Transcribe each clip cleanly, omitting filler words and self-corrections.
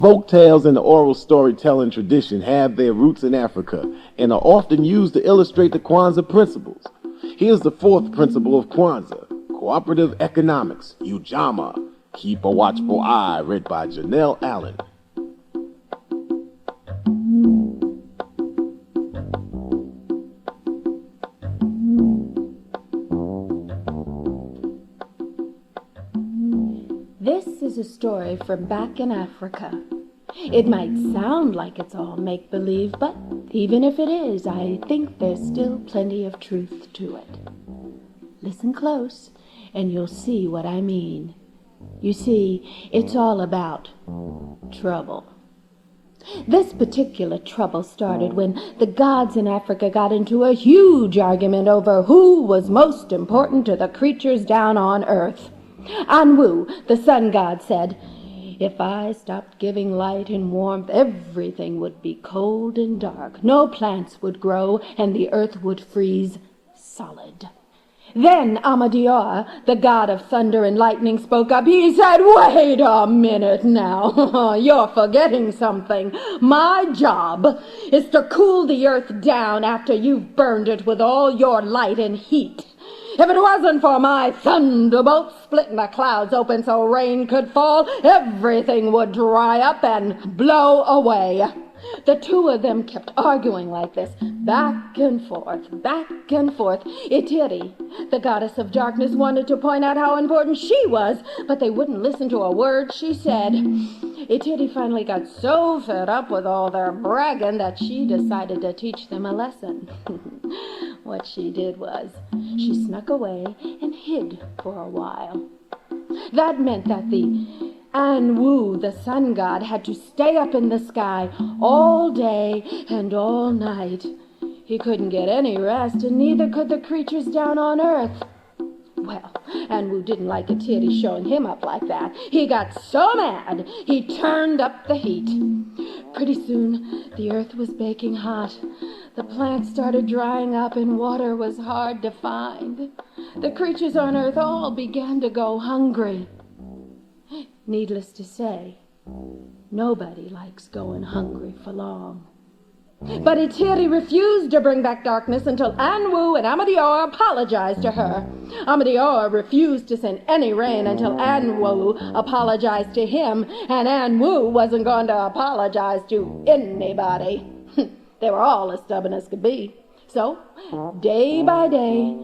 Folk tales and the oral storytelling tradition have their roots in Africa and are often used to illustrate the Kwanzaa principles. Here's the fourth principle of Kwanzaa: cooperative economics, Ujamaa. Keep a watchful eye, read by Jonelle Allen. This is a story from back in Africa. It might sound like it's all make-believe, but even if it is, I think there's still plenty of truth to it. Listen close, and you'll see what I mean. You see, it's all about trouble. This particular trouble started when the gods in Africa got into a huge argument over who was most important to the creatures down on earth. Anwu, the sun god, said, "If I stopped giving light and warmth, everything would be cold and dark. No plants would grow, and the earth would freeze solid." Then Amadioa, the god of thunder and lightning, spoke up. He said, "Wait a minute now. You're forgetting something. My job is to cool the earth down after you've burned it with all your light and heat. If it wasn't for my thunderbolts splitting the clouds open so rain could fall, everything would dry up and blow away." The two of them kept arguing like this, back and forth, back and forth. Itiri, the goddess of darkness, wanted to point out how important she was, but they wouldn't listen to a word she said. Itiri finally got so fed up with all their bragging that she decided to teach them a lesson. What she did was, she snuck away and hid for a while. That meant that the Anwu, the sun god, had to stay up in the sky all day and all night. He couldn't get any rest, and neither could the creatures down on earth. Well, Anwu didn't like Itiri showing him up like that. He got so mad, he turned up the heat. Pretty soon, the earth was baking hot. The plants started drying up, and water was hard to find. The creatures on earth all began to go hungry. Needless to say, nobody likes going hungry for long. But Itiri refused to bring back darkness until Anwu and Amadioa apologized to her. Amadioa refused to send any rain until Anwu apologized to him, and Anwu wasn't going to apologize to anybody. They were all as stubborn as could be. So, day by day,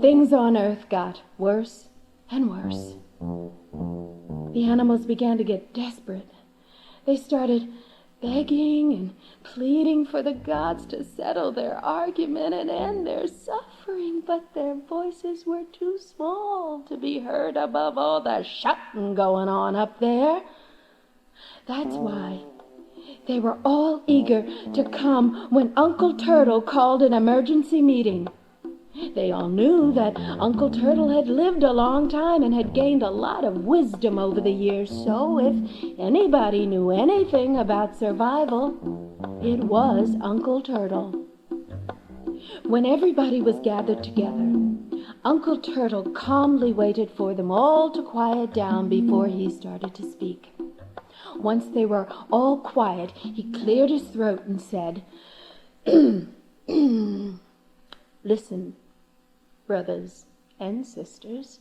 things on earth got worse and worse. The animals began to get desperate. They started begging and pleading for the gods to settle their argument and end their suffering, but their voices were too small to be heard above all the shouting going on up there. That's why they were all eager to come when Uncle Turtle called an emergency meeting. They all knew that Uncle Turtle had lived a long time and had gained a lot of wisdom over the years, so if anybody knew anything about survival, it was Uncle Turtle. When everybody was gathered together, Uncle Turtle calmly waited for them all to quiet down before he started to speak. Once they were all quiet, he cleared his throat and said, "Listen, brothers and sisters,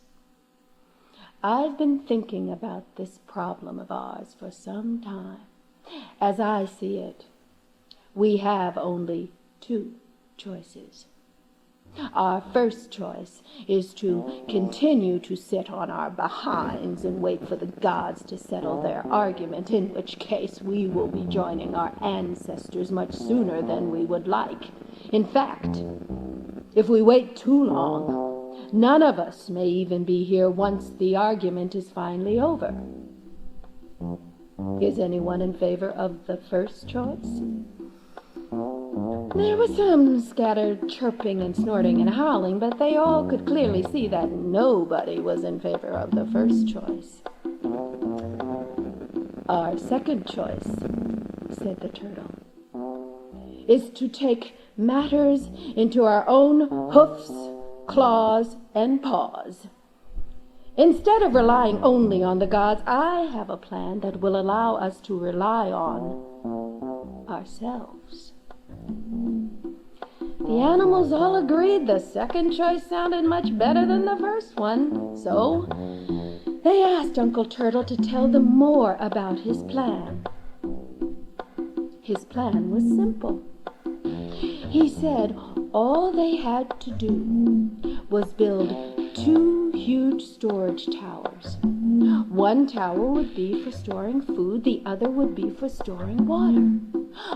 I've been thinking about this problem of ours for some time. As I see it, we have only two choices. Our first choice is to continue to sit on our behinds and wait for the gods to settle their argument, in which case we will be joining our ancestors much sooner than we would like. In fact, if we wait too long, none of us may even be here once the argument is finally over. Is anyone in favor of the first choice?" There was some scattered chirping and snorting and howling, but they all could clearly see that nobody was in favor of the first choice. "Our second choice," said the turtle, "is to take matters into our own hoofs, claws, and paws. Instead of relying only on the gods, I have a plan that will allow us to rely on ourselves. The animals all agreed the second choice sounded much better than the first one, so they asked Uncle Turtle to tell them more about his plan. His plan was simple. He said all they had to do was build 2 huge storage towers. One tower would be for storing food, the other would be for storing water.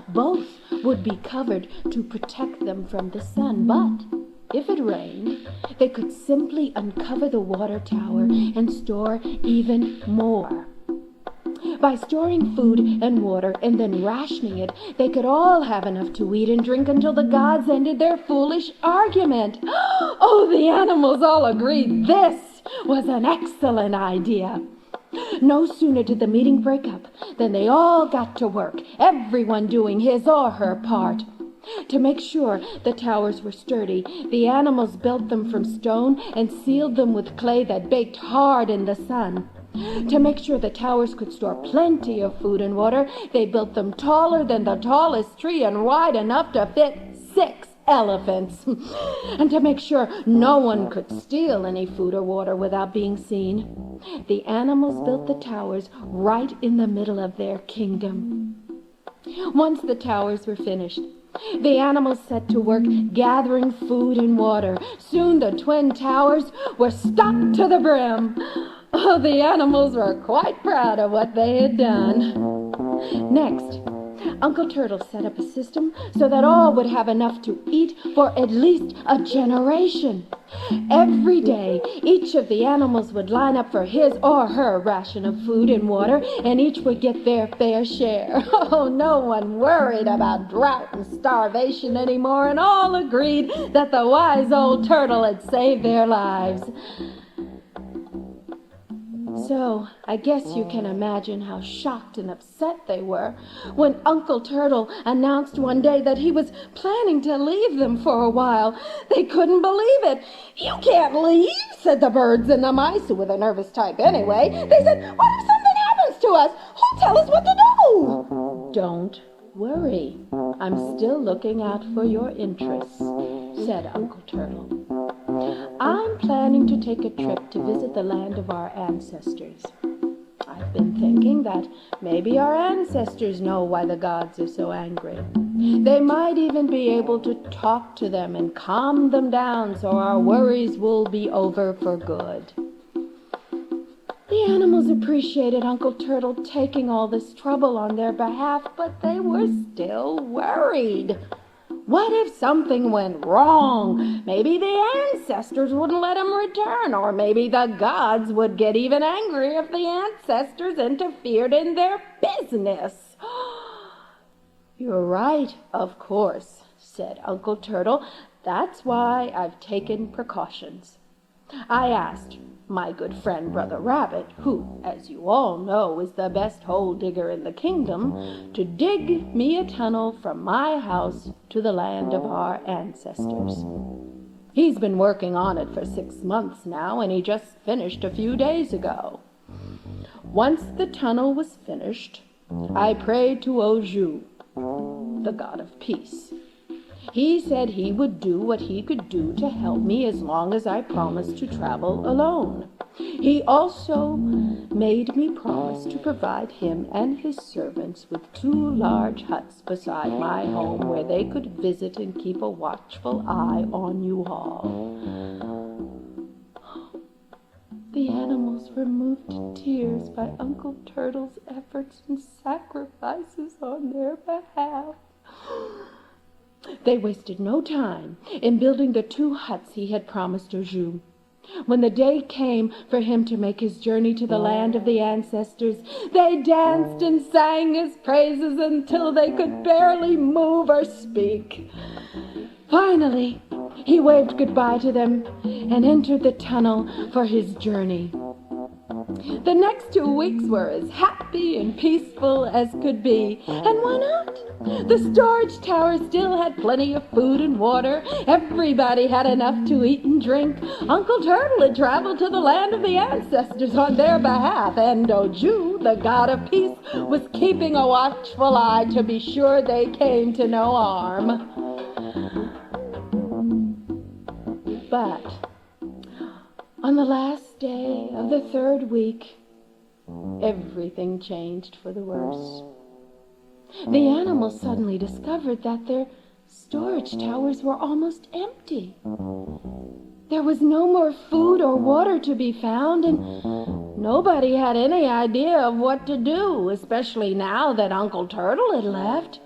Both would be covered to protect them from the sun, but if it rained, they could simply uncover the water tower and store even more. By storing food and water and then rationing it, they could all have enough to eat and drink until the gods ended their foolish argument. Oh, the animals all agreed this was an excellent idea. No sooner did the meeting break up than they all got to work, everyone doing his or her part. To make sure the towers were sturdy, the animals built them from stone and sealed them with clay that baked hard in the sun. To make sure the towers could store plenty of food and water, they built them taller than the tallest tree and wide enough to fit 6 elephants. And to make sure no one could steal any food or water without being seen, the animals built the towers right in the middle of their kingdom. Once the towers were finished, the animals set to work gathering food and water. Soon the twin towers were stocked to the brim. Oh, the animals were quite proud of what they had done. Next, Uncle Turtle set up a system so that all would have enough to eat for at least a generation. Every day, each of the animals would line up for his or her ration of food and water, and each would get their fair share. Oh, no one worried about drought and starvation anymore, and all agreed that the wise old turtle had saved their lives. So, I guess you can imagine how shocked and upset they were when Uncle Turtle announced one day that he was planning to leave them for a while. They couldn't believe it. "You can't leave," said the birds and the mice, who were the nervous type anyway. They said, "What if something happens to us? Who'll tell us what to do?" "Don't worry. I'm still looking out for your interests," said Uncle Turtle. "I'm planning to take a trip to visit the land of our ancestors. I've been thinking that maybe our ancestors know why the gods are so angry. They might even be able to talk to them and calm them down so our worries will be over for good." The animals appreciated Uncle Turtle taking all this trouble on their behalf, but they were still worried. What if something went wrong? Maybe the ancestors wouldn't let him return, or maybe the gods would get even angry if the ancestors interfered in their business. "You're right, of course," said Uncle Turtle. "That's why I've taken precautions. I asked my good friend Brother Rabbit, who, as you all know, is the best hole digger in the kingdom, to dig me a tunnel from my house to the land of our ancestors. He's been working on it for 6 months now, and he just finished a few days ago. Once the tunnel was finished, I prayed to Oju, the god of peace. He said he would do what he could do to help me as long as I promised to travel alone. He also made me promise to provide him and his servants with 2 large huts beside my home where they could visit and keep a watchful eye on you all." The animals were moved to tears by Uncle Turtle's efforts and sacrifices on their behalf. They wasted no time in building the 2 huts he had promised Oju. When the day came for him to make his journey to the land of the ancestors, they danced and sang his praises until they could barely move or speak. Finally, he waved goodbye to them and entered the tunnel for his journey. The next 2 weeks were as happy and peaceful as could be. And why not? The storage tower still had plenty of food and water. Everybody had enough to eat and drink. Uncle Turtle had traveled to the land of the ancestors on their behalf, and Oju, the god of peace, was keeping a watchful eye to be sure they came to no harm. But on the last day of the 3rd week, everything changed for the worse. The animals suddenly discovered that their storage towers were almost empty. There was no more food or water to be found, and nobody had any idea of what to do, especially now that Uncle Turtle had left.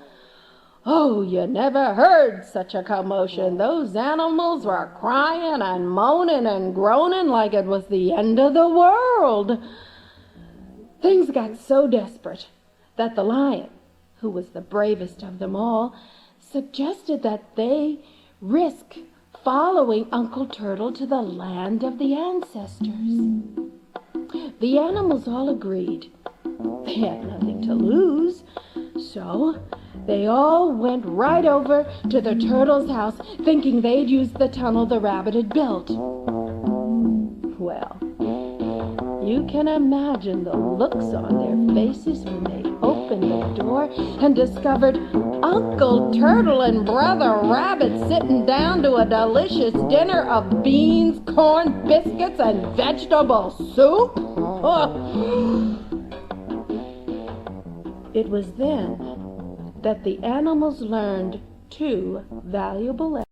Oh, you never heard such a commotion. Those animals were crying and moaning and groaning like it was the end of the world. Things got so desperate that the lion, who was the bravest of them all, suggested that they risk following Uncle Turtle to the land of the ancestors. The animals all agreed. They had nothing to lose, so they all went right over to the turtle's house, thinking they'd use the tunnel the rabbit had built. Well, you can imagine the looks on their faces when they opened the door and discovered Uncle Turtle and Brother Rabbit sitting down to a delicious dinner of beans, corn, biscuits, and vegetable soup. It was then that the animals learned 2 valuable lessons.